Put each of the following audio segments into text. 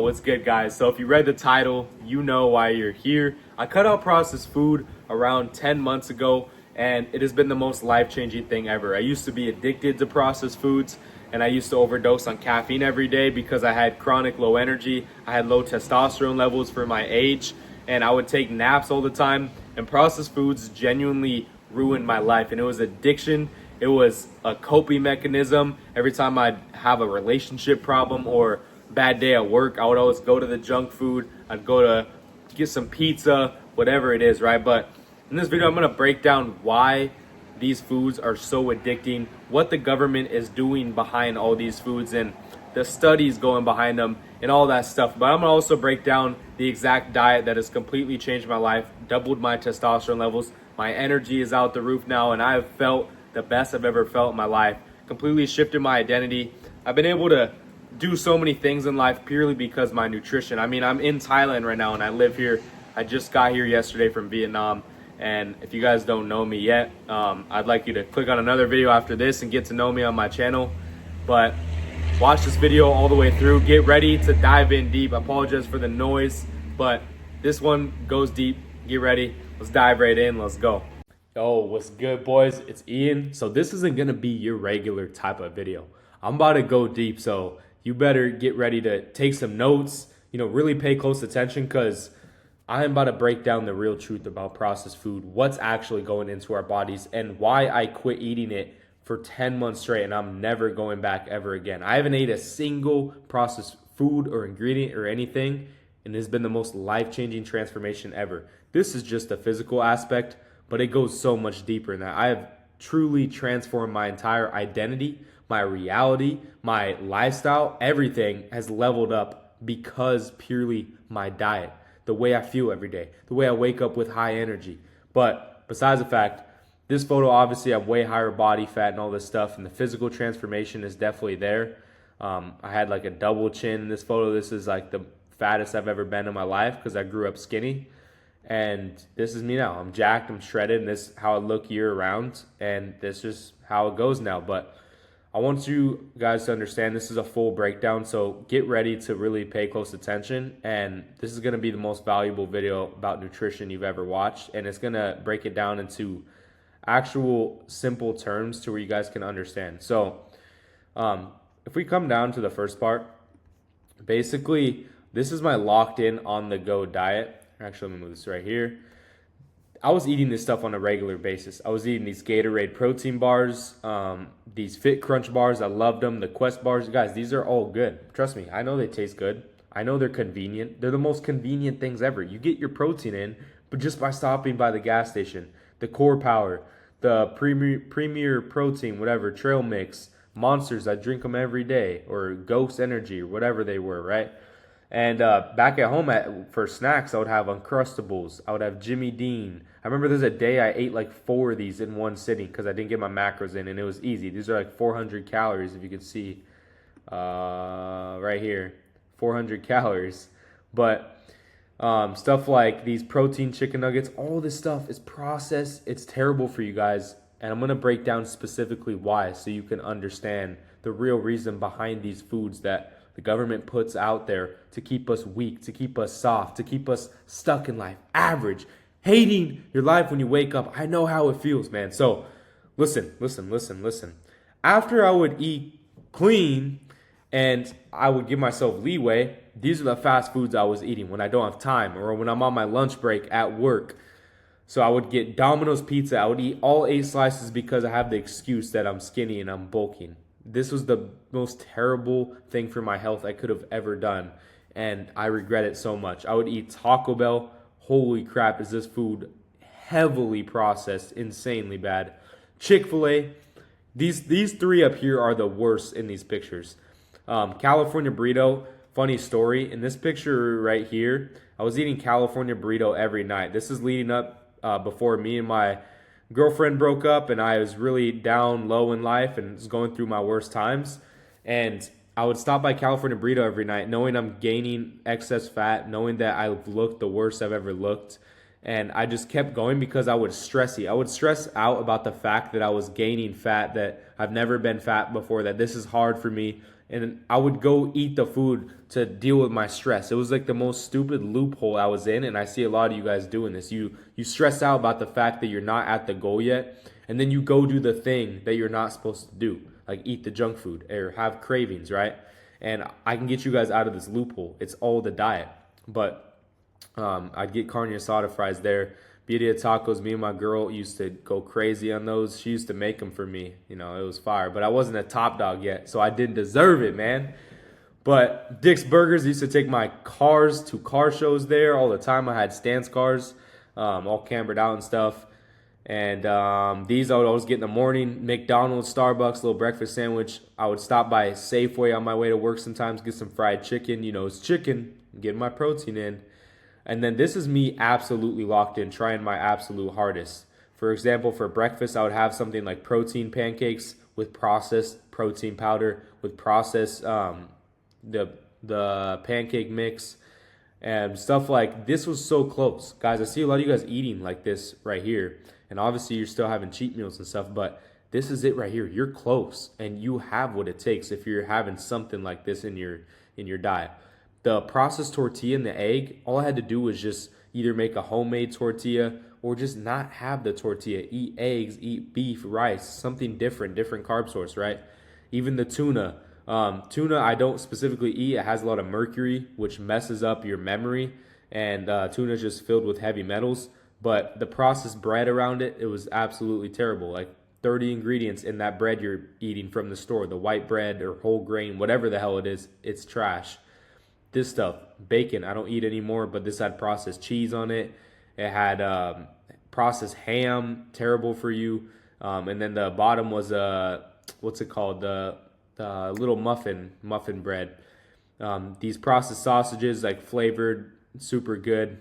What's good, guys? So if you read the title, you know why you're here. I cut out processed food around 10 months ago, and it has been the most life-changing thing ever. I used to be addicted to processed foods, and I used to overdose on caffeine every day because I had chronic low energy. I had low testosterone levels for my age, and I would take naps all the time, and processed foods genuinely ruined my life. And it was addiction. It was a coping mechanism. Every time I'd have a relationship problem or bad day at work, I would always go to the junk food. I'd go to get some pizza, whatever it is, right? But in this video, I'm gonna break down why these foods are so addicting, what the government is doing behind all these foods, and the studies going behind them, and all that stuff. But I'm gonna also break down the exact diet that has completely changed my life, doubled my testosterone levels. My energy is out the roof now, and I have felt the best I've ever felt in my life. Completely shifted my identity. I've been able to do so many things in life purely because my nutrition. I mean, I'm in Thailand right now and I live here. I just got here yesterday from Vietnam. And if you guys don't know me yet, I'd like you to click on another video after this and get to know me on my channel. But watch this video all the way through. Get ready to dive in deep. I apologize for the noise, but this one goes deep. Get ready. Let's dive right in. Let's go. Yo, what's good, boys? It's Ian. So this isn't gonna be your regular type of video. I'm about to go deep, so you better get ready to take some notes, really pay close attention, because I am about to break down the real truth about processed food, what's actually going into our bodies, and why I quit eating it for 10 months straight, and I'm never going back ever again. I haven't ate a single processed food or ingredient or anything, and it's been the most life-changing transformation ever. This is just the physical aspect, but it goes so much deeper than that. I have truly transformed my entire identity, my reality, my lifestyle. Everything has leveled up because purely my diet, the way I feel every day, the way I wake up with high energy. But besides the fact, this photo, obviously I have way higher body fat and all this stuff, and the physical transformation is definitely there. I had like a double chin in this photo. This is like the fattest I've ever been in my life because I grew up skinny. And this is me now. I'm jacked, I'm shredded, and this is how I look year round, and this is how it goes now. But I want you guys to understand this is a full breakdown, so get ready to really pay close attention. And this is going to be the most valuable video about nutrition you've ever watched, and it's going to break it down into actual simple terms to where you guys can understand. So if we come down to the first part, basically this is my locked in on the go diet. Actually, let me move this right here. I was eating this stuff on a regular basis. I was eating these Gatorade protein bars, these Fit Crunch bars. I loved them. The Quest bars. Guys, these are all good. Trust me, I know they taste good. I know they're convenient. They're the most convenient things ever. You get your protein in, but just by stopping by the gas station. The Core Power, the Premier Protein, whatever, Trail Mix, Monsters, I drink them every day, or Ghost Energy, or whatever they were, right? And back at home for snacks, I would have Uncrustables. I would have Jimmy Dean. I remember there's a day I ate like 4 of these in one sitting because I didn't get my macros in, and it was easy. These are like 400 calories, if you can see right here, 400 calories. But stuff like these protein chicken nuggets, all this stuff is processed. It's terrible for you guys, and I'm going to break down specifically why so you can understand the real reason behind these foods that the government puts out there to keep us weak, to keep us soft, to keep us stuck in life, average, hating your life when you wake up. I know how it feels, man. So listen. After I would eat clean and I would give myself leeway, these are the fast foods I was eating when I don't have time or when I'm on my lunch break at work. So I would get Domino's pizza. I would eat all 8 slices because I have the excuse that I'm skinny and I'm bulking. This was the most terrible thing for my health I could have ever done, and I regret it so much. I would eat Taco Bell. Holy crap, is this food heavily processed, insanely bad. Chick-fil-A. These 3 up here are the worst in these pictures. California burrito, funny story. In this picture right here, I was eating California burrito every night. This is leading up before me and my girlfriend broke up, and I was really down low in life and was going through my worst times. And I would stop by California burrito every night, knowing I'm gaining excess fat, knowing that I've looked the worst I've ever looked. And I just kept going because I was stressy. I would stress out about the fact that I was gaining fat, that I've never been fat before, that this is hard for me. and I would go eat the food to deal with my stress. It was like the most stupid loophole I was in, and I see a lot of you guys doing this. You stress out about the fact that you're not at the goal yet, and then you go do the thing that you're not supposed to do, like eat the junk food or have cravings, right? And I can get you guys out of this loophole. It's all the diet. But I'd get carne asada fries there. Birria tacos, me and my girl used to go crazy on those. She used to make them for me. You know, it was fire. But I wasn't a top dog yet, so I didn't deserve it, man. But Dick's Burgers, used to take my cars to car shows there all the time. I had stance cars, all cambered out and stuff. And these I would always get in the morning. McDonald's, Starbucks, little breakfast sandwich. I would stop by Safeway on my way to work sometimes, get some fried chicken. You know, it's chicken, getting my protein in. And then this is me absolutely locked in, trying my absolute hardest. For example, for breakfast, I would have something like protein pancakes with processed protein powder, with processed the pancake mix and stuff. Like this was so close. Guys, I see a lot of you guys eating like this right here. And obviously you're still having cheat meals and stuff, but this is it right here. You're close and you have what it takes if you're having something like this in your diet. The processed tortilla and the egg, all I had to do was just either make a homemade tortilla or just not have the tortilla. Eat eggs, eat beef, rice, something different carb source, right? Even the tuna. Tuna I don't specifically eat. It has a lot of mercury, which messes up your memory. And tuna is just filled with heavy metals. But the processed bread around it, it was absolutely terrible. Like 30 ingredients in that bread you're eating from the store. The white bread or whole grain, whatever the hell it is, it's trash. This stuff, bacon, I don't eat anymore, but this had processed cheese on it. It had processed ham, terrible for you. And then the bottom was what's it called? The little muffin bread. These processed sausages, like flavored, super good.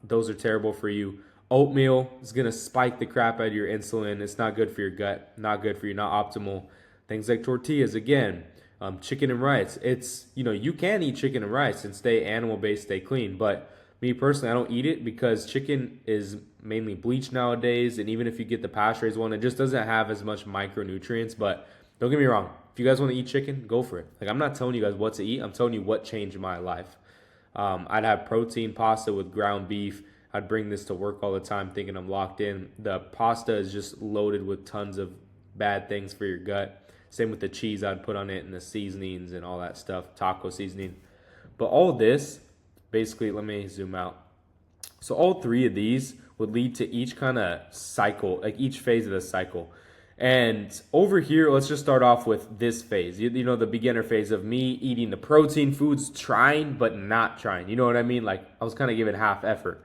Those are terrible for you. Oatmeal is going to spike the crap out of your insulin. It's not good for your gut, not good for you, not optimal. Things like tortillas, again, chicken and rice. It's, you know, you can eat chicken and rice and stay animal-based, stay clean. But me personally, I don't eat it because chicken is mainly bleached nowadays. And even if you get the pasture-raised one, it just doesn't have as much micronutrients. But don't get me wrong. If you guys want to eat chicken, go for it. Like, I'm not telling you guys what to eat. I'm telling you what changed my life. I'd have protein pasta with ground beef. I'd bring this to work all the time thinking I'm locked in. The pasta is just loaded with tons of bad things for your gut. Same with the cheese I'd put on it and the seasonings and all that stuff, taco seasoning. But all this, basically, let me zoom out. So all three of these would lead to each kind of cycle, like each phase of the cycle. And over here, let's just start off with this phase. You know, the beginner phase of me eating the protein foods, trying but not trying. You know what I mean? Like, I was kind of giving half effort.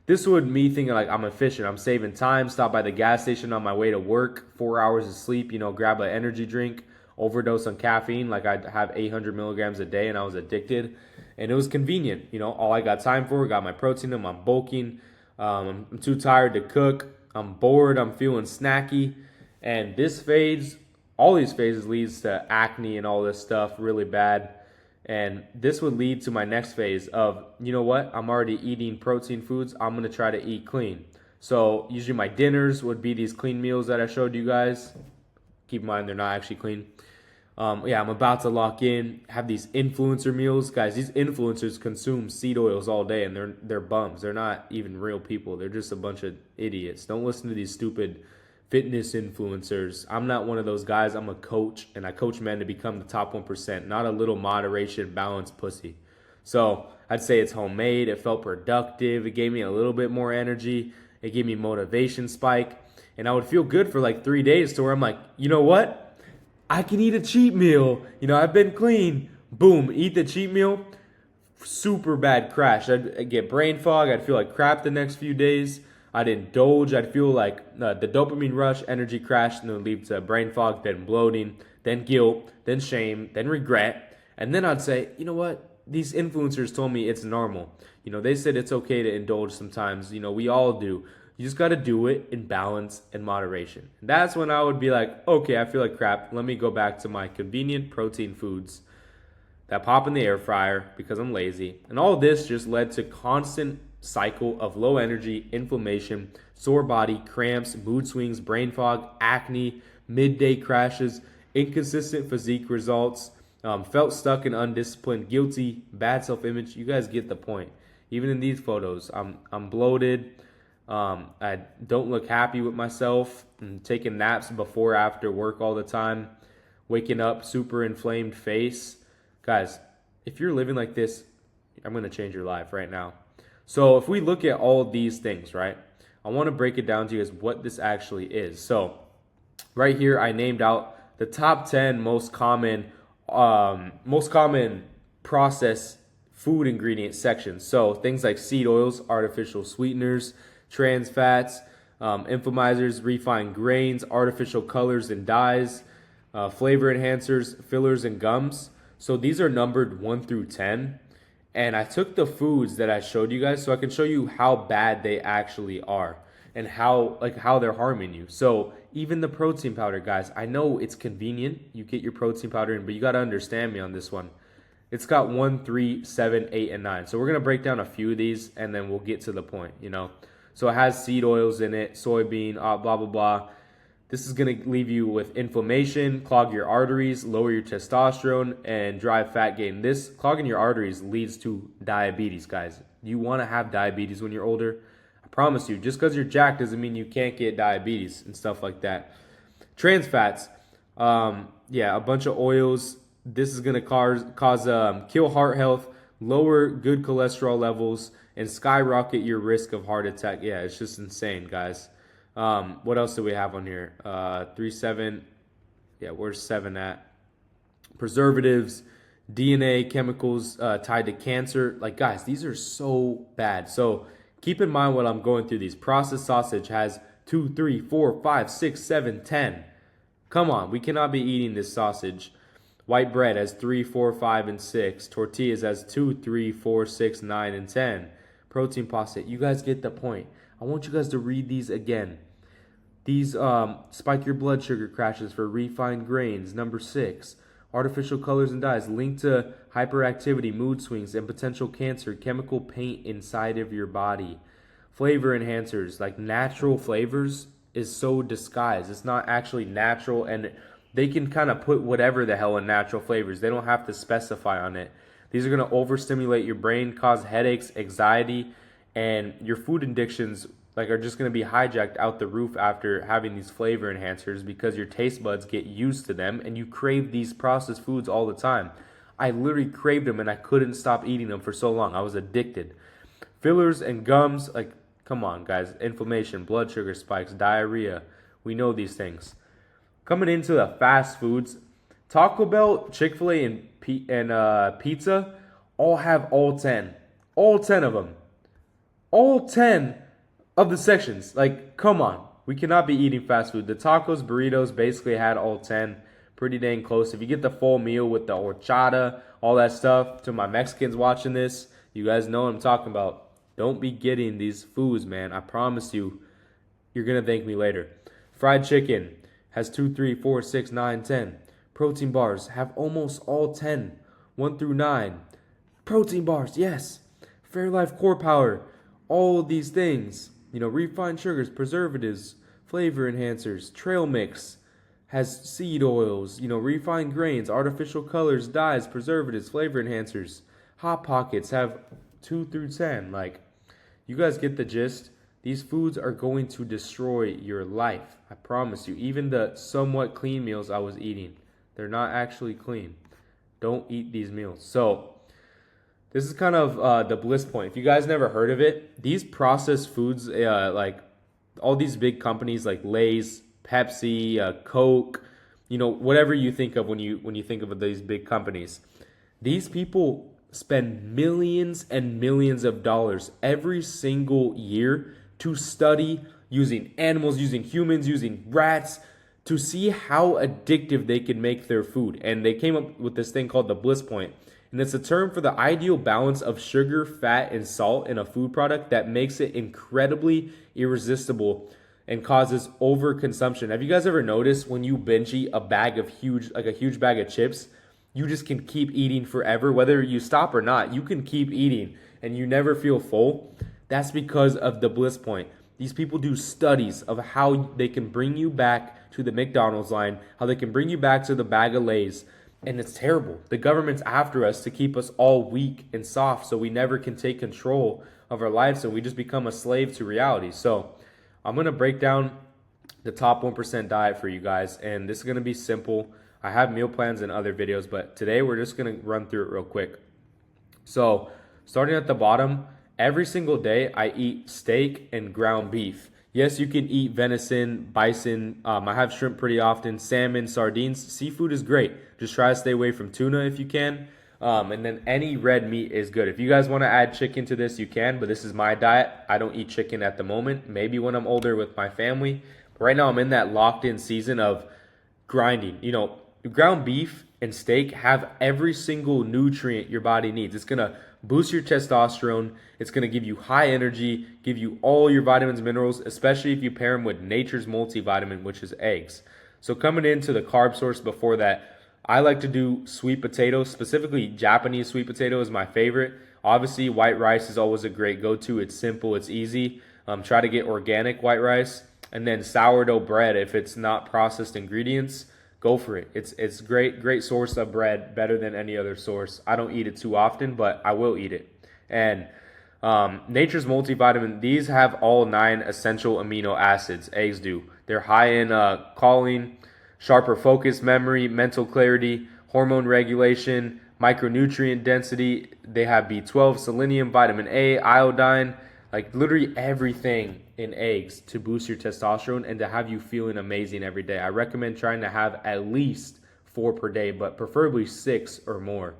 This would me thinking like I'm efficient. I'm saving time. Stop by the gas station on my way to work. 4 hours of sleep. You know, grab an energy drink. Overdose on caffeine. Like I'd have 800 milligrams a day, and I was addicted. And it was convenient. You know, all I got time for. Got my protein in. I'm bulking. I'm too tired to cook. I'm bored. I'm feeling snacky. And this phase, all these phases leads to acne and all this stuff really bad. And this would lead to my next phase of, you know what, I'm already eating protein foods. I'm going to try to eat clean. So usually my dinners would be these clean meals that I showed you guys. Keep in mind, they're not actually clean. I'm about to lock in, have these influencer meals. Guys, these influencers consume seed oils all day, and they're bums. They're not even real people. They're just a bunch of idiots. Don't listen to these stupid fitness influencers. I'm not one of those guys. I'm a coach, and I coach men to become the top 1%, not a little moderation, balanced pussy. So I'd say it's homemade. It felt productive. It gave me a little bit more energy. It gave me motivation spike. And I would feel good for like 3 days to where I'm like, you know what? I can eat a cheat meal. You know, I've been clean. Boom, eat the cheat meal. Super bad crash. I'd get brain fog. I'd feel like crap the next few days. I'd indulge. I'd feel like the dopamine rush, energy crash, and then lead to brain fog, then bloating, then guilt, then shame, then regret. And then I'd say, you know what? These influencers told me it's normal. You know, they said it's okay to indulge sometimes. You know, we all do. You just got to do it in balance and moderation. And that's when I would be like, okay, I feel like crap. Let me go back to my convenient protein foods that pop in the air fryer because I'm lazy. And all this just led to constant cycle of low energy, inflammation, sore body, cramps, mood swings, brain fog, acne, midday crashes, inconsistent physique results, Felt stuck and undisciplined, guilty, bad self-image. You guys get the point. Even in these photos, I'm bloated. I don't look happy with myself. I'm taking naps before, after work all the time. Waking up, super inflamed face. Guys, if you're living like this, I'm going to change your life right now. So if we look at all these things, right, I want to break it down to you as what this actually is. So right here, I named out the top 10 most common processed food ingredient sections. So things like seed oils, artificial sweeteners, trans fats, inflammations, refined grains, artificial colors and dyes, flavor enhancers, fillers, and gums. So these are numbered 1 through 10. And I took the foods that I showed you guys so I can show you how bad they actually are and how they're harming you. So even the protein powder, guys, I know it's convenient. You get your protein powder in, but you got to understand me on this one. It's got 1, 3, 7, 8, and 9. So we're going to break down a few of these and then we'll get to the point, you know. So it has seed oils in it, soybean, blah, blah, blah. This is going to leave you with inflammation, clog your arteries, lower your testosterone, and drive fat gain. This clogging your arteries leads to diabetes, guys. You want to have diabetes when you're older? I promise you, just because you're jacked doesn't mean you can't get diabetes and stuff like that. Trans fats, a bunch of oils. This is going to kill heart health, lower good cholesterol levels, and skyrocket your risk of heart attack. Yeah, it's just insane, guys. What else do we have on here? 3, 7. Yeah, where's 7 at? Preservatives, DNA, chemicals tied to cancer. Like, guys, these are so bad. So keep in mind what I'm going through. These processed sausage has 2, 3, 4, 5, 6, 7, 10. Come on, we cannot be eating this sausage. White bread has 3, 4, 5, and 6. Tortillas has 2, 3, 4, 6, 9, and 10. Protein pasta. You guys get the point. I want you guys to read these again. These spike your blood sugar crashes for refined grains. Number 6, artificial colors and dyes linked to hyperactivity, mood swings, and potential cancer. Chemical paint inside of your body. Flavor enhancers, like natural flavors, is so disguised. It's not actually natural, and they can kind of put whatever the hell in natural flavors. They don't have to specify on it. These are going to overstimulate your brain, cause headaches, anxiety, and your food addictions are just going to be hijacked out the roof after having these flavor enhancers, because your taste buds get used to them and you crave these processed foods all the time. I literally craved them and I couldn't stop eating them for so long. I was addicted. Fillers and gums, come on, guys. Inflammation, blood sugar spikes, diarrhea. We know these things. Coming into the fast foods, Taco Bell, Chick-fil-A, and pizza all have all 10. All 10 of them. All 10 of the sections. Come on. We cannot be eating fast food. The tacos, burritos basically had all 10. Pretty dang close. If you get the full meal with the horchata, all that stuff, to my Mexicans watching this, you guys know what I'm talking about. Don't be getting these foods, man. I promise you, you're going to thank me later. Fried chicken has 2, 3, 4, 6, 9, 10. Protein bars have almost all 10. 1 through 9. Protein bars, yes. Fairlife Core Power. All these things, refined sugars, preservatives, flavor enhancers, trail mix has seed oils, refined grains, artificial colors, dyes, preservatives, flavor enhancers. Hot Pockets have 2 through 10. You guys get the gist. These foods are going to destroy your life. I promise you. Even the somewhat clean meals I was eating, they're not actually clean. Don't eat these meals. So this is kind of the bliss point. If you guys never heard of it, these processed foods, all these big companies like Lay's, Pepsi, Coke, whatever you think of when you think of these big companies, these people spend millions and millions of dollars every single year to study using animals, using humans, using rats, to see how addictive they can make their food. And they came up with this thing called the bliss point. And it's a term for the ideal balance of sugar, fat, and salt in a food product that makes it incredibly irresistible and causes overconsumption. Have you guys ever noticed when you binge eat a huge bag of chips, you just can keep eating forever? Whether you stop or not, you can keep eating and you never feel full. That's because of the bliss point. These people do studies of how they can bring you back to the McDonald's line, how they can bring you back to the bag of Lay's, And it's terrible. The government's after us to keep us all weak and soft so we never can take control of our lives and we just become a slave to reality. So I'm going to break down the top 1% diet for you guys, and this is going to be simple. I have meal plans in other videos, but today we're just going to run through it real quick. So starting at the bottom, every single day I eat steak and ground beef. Yes, you can eat venison, bison. I have shrimp pretty often, salmon, sardines. Seafood is great. Just try to stay away from tuna if you can. And then any red meat is good. If you guys want to add chicken to this, you can, but this is my diet. I don't eat chicken at the moment. Maybe when I'm older with my family. But right now I'm in that locked in season of grinding. You know, ground beef and steak have every single nutrient your body needs. It's going to boost your testosterone. It's going to give you high energy, give you all your vitamins and minerals, especially if you pair them with nature's multivitamin, which is eggs. So coming into the carb source before that, I like to do sweet potatoes, specifically Japanese sweet potato is my favorite. Obviously, white rice is always a great go-to. It's simple, it's easy. Try to get organic white rice. And then sourdough bread, if it's not processed ingredients, go for it. It's great source of bread, better than any other source. I don't eat it too often, but I will eat it. And nature's multivitamin, these have all 9 essential amino acids. Eggs do. They're high in choline, sharper focus, memory, mental clarity, hormone regulation, micronutrient density. They have B12, selenium, vitamin A, iodine, like literally everything in eggs to boost your testosterone and to have you feeling amazing every day. I recommend trying to have at least 4 per day, but preferably 6 or more.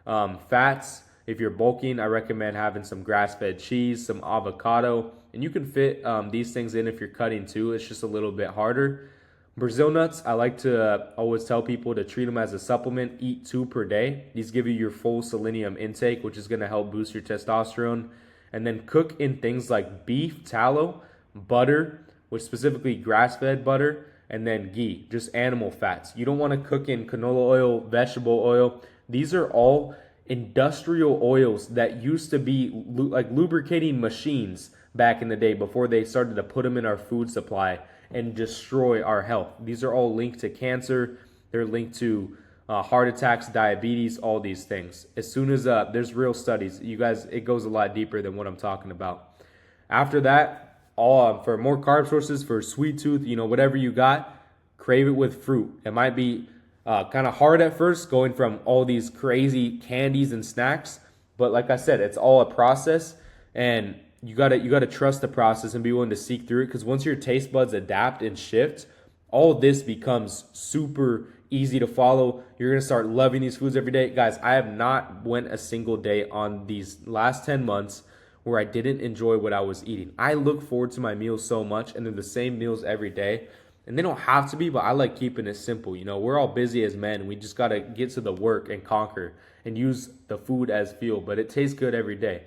Fats, if you're bulking, I recommend having some grass-fed cheese, some avocado, and you can fit these things in if you're cutting too. It's just a little bit harder. Brazil nuts, I like to always tell people to treat them as a supplement. Eat 2 per day. These give you your full selenium intake, which is going to help boost your testosterone. And then cook in things like beef tallow, butter, which specifically grass-fed butter, and then ghee, just animal fats. You don't want to cook in canola oil, vegetable oil. These are all industrial oils that used to be like lubricating machines back in the day before they started to put them in our food supply and destroy our health. These are all linked to cancer. They're linked to heart attacks, diabetes, all these things. As soon as there's real studies, you guys, it goes a lot deeper than what I'm talking about. After that, for more carb sources, for sweet tooth, you know, whatever you got, crave it with fruit. It might be kind of hard at first going from all these crazy candies and snacks, but like I said, it's all a process, and you gotta trust the process and be willing to seek through it, because once your taste buds adapt and shift, all this becomes super easy to follow. You're gonna start loving these foods every day. Guys, I have not went a single day on these last 10 months where I didn't enjoy what I was eating. I look forward to my meals so much, and they're the same meals every day. And they don't have to be, but I like keeping it simple. You know, we're all busy as men. We just gotta get to the work and conquer and use the food as fuel, but it tastes good every day.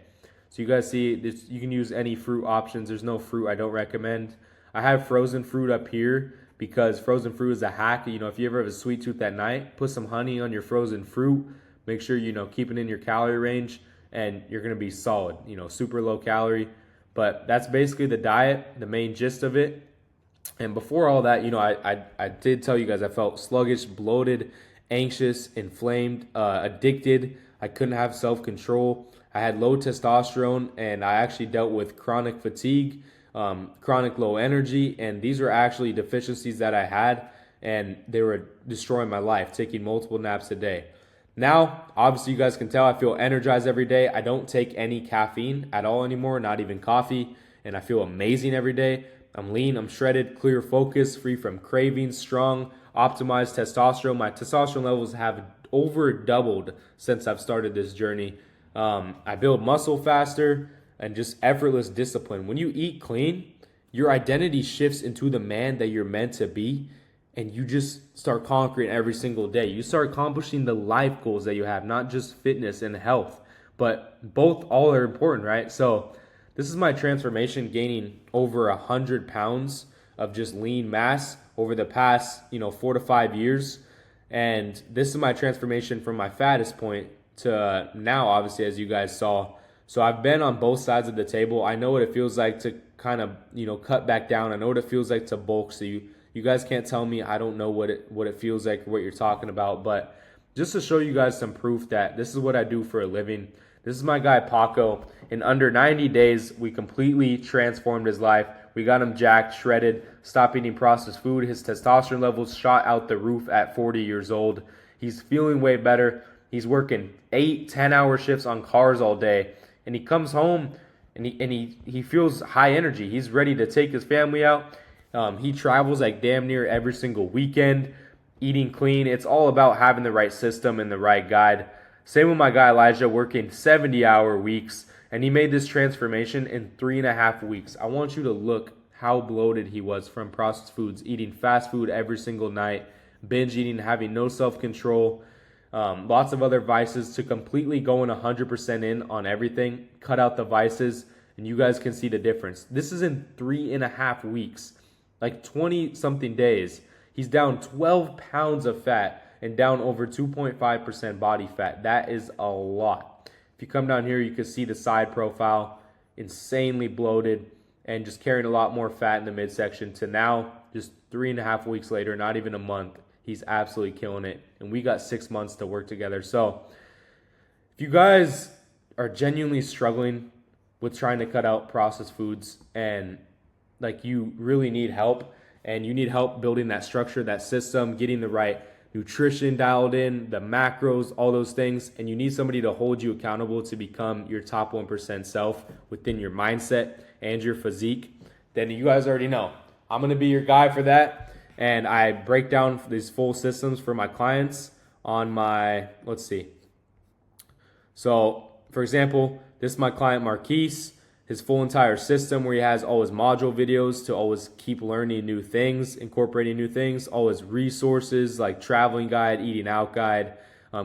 So you guys see this, you can use any fruit options. There's no fruit I don't recommend. I have frozen fruit up here because frozen fruit is a hack. You know, if you ever have a sweet tooth at night, put some honey on your frozen fruit. Make sure, you know, keep it in your calorie range, and you're going to be solid, you know, super low calorie. But that's basically the diet, the main gist of it. And before all that, you know, I did tell you guys I felt sluggish, bloated, anxious, inflamed, addicted. I couldn't have self-control. I had low testosterone, and I actually dealt with chronic fatigue, chronic low energy, and these were actually deficiencies that I had, and they were destroying my life, taking multiple naps a day. Now, obviously, you guys can tell I feel energized every day. I don't take any caffeine at all anymore, not even coffee, and I feel amazing every day. I'm lean, I'm shredded, clear focus, free from cravings, strong, optimized testosterone. My testosterone levels have over doubled since I've started this journey. I build muscle faster and just effortless discipline. When you eat clean, your identity shifts into the man that you're meant to be, and you just start conquering every single day. You start accomplishing the life goals that you have, not just fitness and health, but both all are important, right? So this is my transformation, gaining over 100 pounds of just lean mass over the past, 4 to 5 years. And this is my transformation from my fattest point to now, obviously, as you guys saw. So I've been on both sides of the table. I know what it feels like to kind of, cut back down. I know what it feels like to bulk. So you guys can't tell me I don't know what it feels like, what you're talking about. But just to show you guys some proof that this is what I do for a living. This is my guy Paco. In under 90 days, we completely transformed his life. We got him jacked, shredded, stopped eating processed food. His testosterone levels shot out the roof at 40 years old. He's feeling way better. He's working 8-10 hour shifts on cars all day. And he comes home and he feels high energy. He's ready to take his family out. He travels like damn near every single weekend, eating clean. It's all about having the right system and the right guide. Same with my guy Elijah, working 70-hour weeks, and he made this transformation in 3.5 weeks. I want you to look how bloated he was from processed foods, eating fast food every single night, binge eating, having no self-control, lots of other vices, to completely going 100% in on everything, cut out the vices, and you guys can see the difference. This is in 3.5 weeks, like 20-something days. He's down 12 pounds of fat and down over 2.5% body fat. That is a lot. If you come down here, you can see the side profile, insanely bloated and just carrying a lot more fat in the midsection, to now, just 3.5 weeks later, not even a month, he's absolutely killing it. And we got 6 months to work together. So if you guys are genuinely struggling with trying to cut out processed foods, and like you really need help, and you need help building that structure, that system, getting the right nutrition dialed in, the macros, all those things, and you need somebody to hold you accountable to become your top 1% self within your mindset and your physique, then you guys already know I'm going to be your guy for that. And I break down these full systems for my clients on my, let's see. So for example, this is my client Marquise, his full entire system where he has all his module videos to always keep learning new things, incorporating new things, all his resources like traveling guide, eating out guide,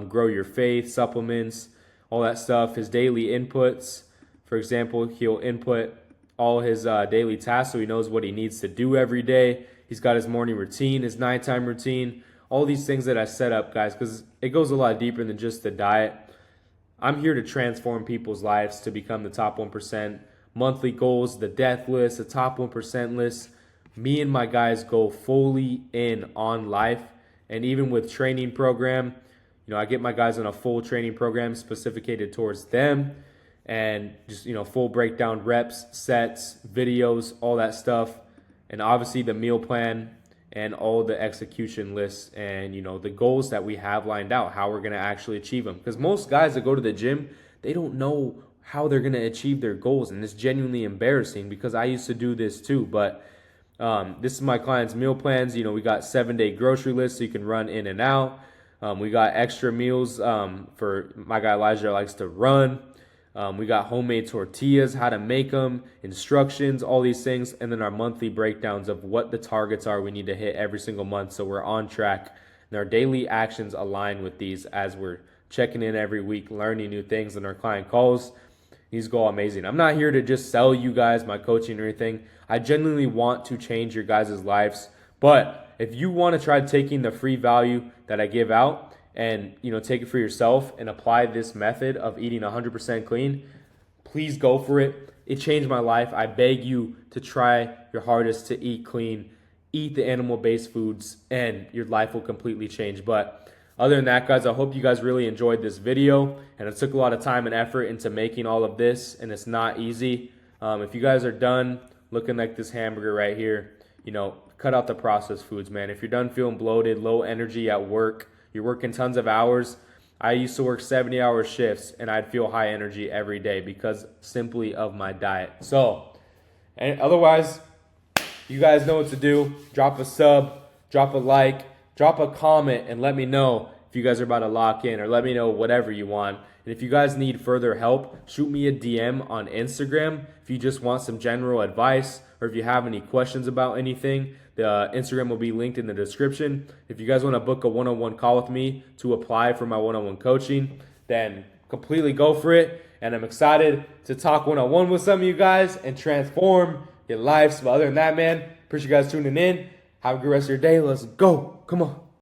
grow your faith, supplements, all that stuff. His daily inputs, for example, he'll input all his daily tasks so he knows what he needs to do every day. He's got his morning routine, his nighttime routine, all these things that I set up, guys, because it goes a lot deeper than just the diet. I'm here to transform people's lives to become the top 1%. Monthly goals, the death list, the top 1% list. Me and my guys go fully in on life. And even with training program, I get my guys on a full training program specificated towards them. And just, full breakdown, reps, sets, videos, all that stuff. And obviously the meal plan and all the execution lists and, the goals that we have lined out, how we're going to actually achieve them. Because most guys that go to the gym, they don't know how they're going to achieve their goals. And it's genuinely embarrassing because I used to do this too. But this is my client's meal plans. We got 7-day grocery lists so you can run in and out. We got extra meals for my guy Elijah likes to run. We got homemade tortillas, how to make them, instructions, all these things, and then our monthly breakdowns of what the targets are we need to hit every single month so we're on track. And our daily actions align with these as we're checking in every week, learning new things, and our client calls. These go amazing. I'm not here to just sell you guys my coaching or anything. I genuinely want to change your guys' lives. But if you want to try taking the free value that I give out and take it for yourself and apply this method of eating 100% clean, please go for it. It changed my life. I beg you to try your hardest to eat clean, eat the animal-based foods, and your life will completely change. But other than that, guys, I hope you guys really enjoyed this video, and it took a lot of time and effort into making all of this, and it's not easy. If you guys are done looking like this hamburger right here, cut out the processed foods, man. If you're done feeling bloated, low energy at work, you're working tons of hours. I used to work 70-hour shifts, and I'd feel high energy every day because simply of my diet. So, and otherwise, you guys know what to do. Drop a sub, drop a like, drop a comment, and let me know if you guys are about to lock in, or let me know whatever you want. And if you guys need further help, shoot me a DM on Instagram if you just want some general advice, or if you have any questions about anything. The Instagram will be linked in the description. If you guys want to book a one-on-one call with me to apply for my one-on-one coaching, then completely go for it. And I'm excited to talk one-on-one with some of you guys and transform your lives. But other than that, man, appreciate you guys tuning in. Have a good rest of your day. Let's go. Come on.